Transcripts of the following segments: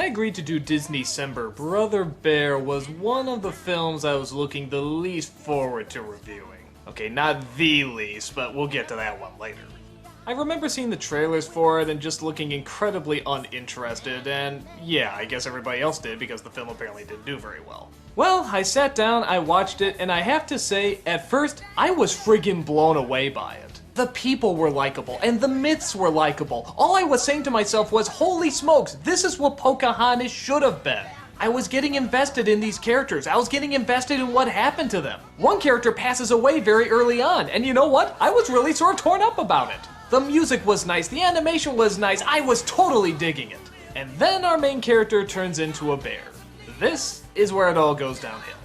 I agreed to do Disney-cember, Brother Bear was one of the films I was looking the least forward to reviewing. Okay, not the least, but we'll get to that one later. I remember seeing the trailers for it and just looking incredibly uninterested, and yeah, I guess everybody else did because the film apparently didn't do very well. Well, I sat down, I watched it, and I have to say, at first, I was friggin' blown away by it. The people were likable, and the myths were likable. All I was saying to myself was, holy smokes, this is what Pocahontas should have been. I was getting invested in these characters. I was getting invested in what happened to them. One character passes away very early on, and you know what? I was really sort of torn up about it. The music was nice, the animation was nice, I was totally digging it. And then our main character turns into a bear. This is where it all goes downhill.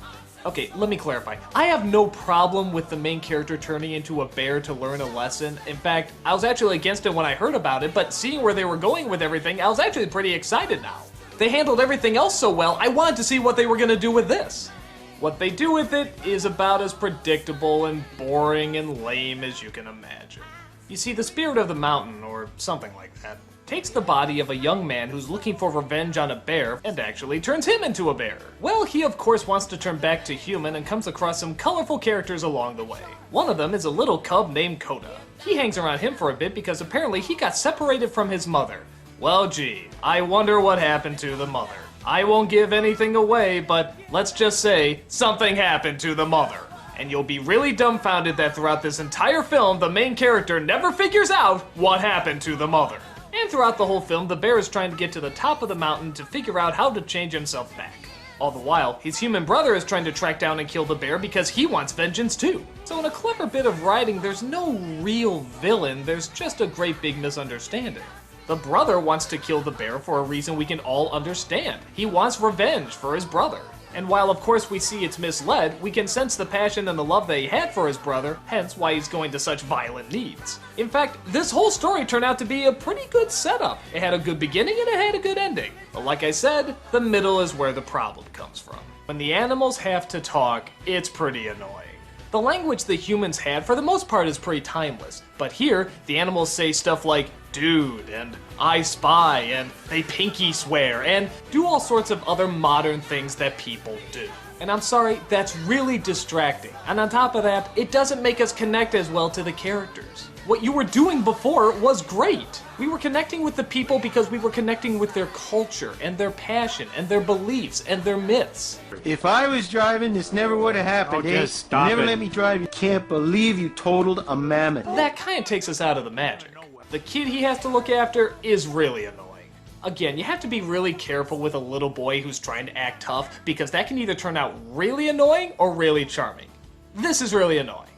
Okay, let me clarify. I have no problem with the main character turning into a bear to learn a lesson. In fact, I was actually against it when I heard about it, but seeing where they were going with everything, I was actually pretty excited now. They handled everything else so well, I wanted to see what they were gonna do with this. What they do with it is about as predictable and boring and lame as you can imagine. You see, the spirit of the mountain, or something like that, takes the body of a young man who's looking for revenge on a bear and actually turns him into a bear. Well, he of course wants to turn back to human and comes across some colorful characters along the way. One of them is a little cub named Coda. He hangs around him for a bit because apparently he got separated from his mother. Well gee, I wonder what happened to the mother. I won't give anything away, but let's just say something happened to the mother. And you'll be really dumbfounded that throughout this entire film, the main character never figures out what happened to the mother. And throughout the whole film, the bear is trying to get to the top of the mountain to figure out how to change himself back. All the while, his human brother is trying to track down and kill the bear because he wants vengeance too. So in a clever bit of writing, there's no real villain, there's just a great big misunderstanding. The brother wants to kill the bear for a reason we can all understand. He wants revenge for his brother. And while of course we see it's misled, we can sense the passion and the love that he had for his brother, hence why he's going to such violent needs. In fact, this whole story turned out to be a pretty good setup. It had a good beginning and it had a good ending. But like I said, the middle is where the problem comes from. When the animals have to talk, it's pretty annoying. The language the humans had for the most part is pretty timeless, but here, the animals say stuff like dude, and I spy, and they pinky swear, and do all sorts of other modern things that people do. And I'm sorry, that's really distracting. And on top of that, it doesn't make us connect as well to the characters. What you were doing before was great. We were connecting with the people because we were connecting with their culture, and their passion, and their beliefs, and their myths. If I was driving, this never would have happened, Oh, eh? just stop Never it. let me drive. You can't believe you totaled a mammoth. That kind of takes us out of the magic. The kid he has to look after is really annoying. Again, you have to be really careful with a little boy who's trying to act tough because that can either turn out really annoying or really charming. This is really annoying.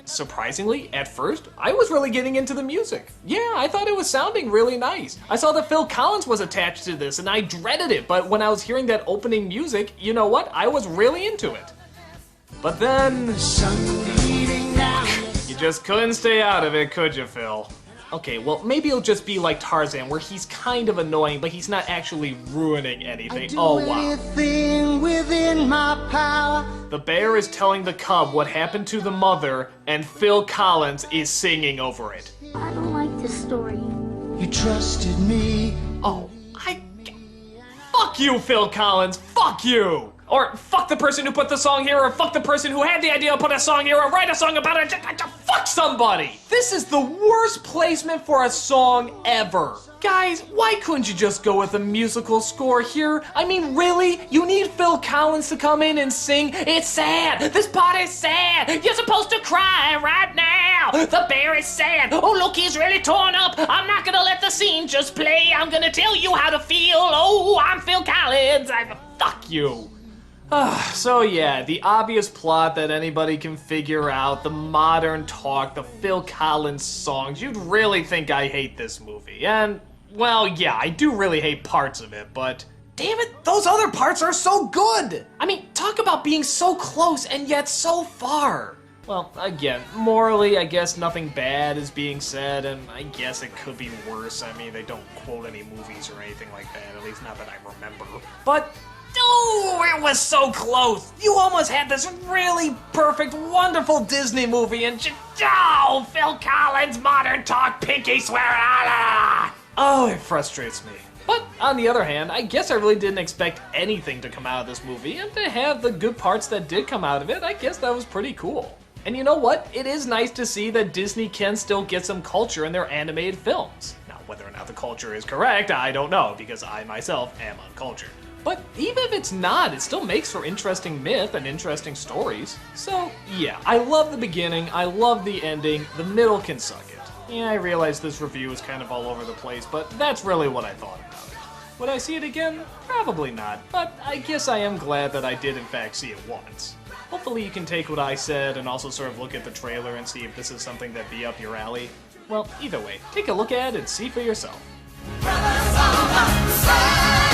Surprisingly, at first, I was really getting into the music. Yeah, I thought it was sounding really nice. I saw that Phil Collins was attached to this and I dreaded it, but when I was hearing that opening music, you know what? I was really into it. But then... you just couldn't stay out of it, could you, Phil? Okay, well, maybe it'll just be like Tarzan, where he's kind of annoying, but he's not actually ruining anything. Oh, wow. Anything within my power. The bear is telling the cub what happened to the mother, and Phil Collins is singing over it. I don't like this story. You trusted me. Oh, fuck you, Phil Collins, fuck you! Or fuck the person who put the song here, or fuck the person who had the idea to put a song here, or write a song about it, fuck somebody! This is the worst placement for a song ever. Guys, why couldn't you just go with a musical score here? I mean, really? You need Phil Collins to come in and sing? It's sad! This part is sad! You're supposed to cry right now! The bear is sad! Oh, look, he's really torn up! I'm not gonna let the scene just play! I'm gonna tell you how to feel! Oh, I'm Phil Collins! Fuck you! So yeah, the obvious plot that anybody can figure out, the modern talk, the Phil Collins songs, you'd really think I hate this movie. And, well, yeah, I do really hate parts of it, but damn it, those other parts are so good! I mean, talk about being so close and yet so far. Well, again, morally, I guess nothing bad is being said, and I guess it could be worse. I mean, they don't quote any movies or anything like that, at least not that I remember. But oh, it was so close! You almost had this really perfect, wonderful Disney movie and Phil Collins, modern talk, pinky swear, Oh, it frustrates me. But on the other hand, I guess I really didn't expect anything to come out of this movie, and to have the good parts that did come out of it, I guess that was pretty cool. And you know what? It is nice to see that Disney can still get some culture in their animated films. Now, whether or not the culture is correct, I don't know, because I myself am uncultured. But even if it's not, it still makes for interesting myth and interesting stories. So yeah, I love the beginning, I love the ending, the middle can suck it. Yeah, I realize this review is kind of all over the place, but that's really what I thought about it. Would I see it again? Probably not, but I guess I am glad that I did in fact see it once. Hopefully you can take what I said and also sort of look at the trailer and see if this is something that'd be up your alley. Well, either way, take a look at it and see for yourself. Brothers on the side.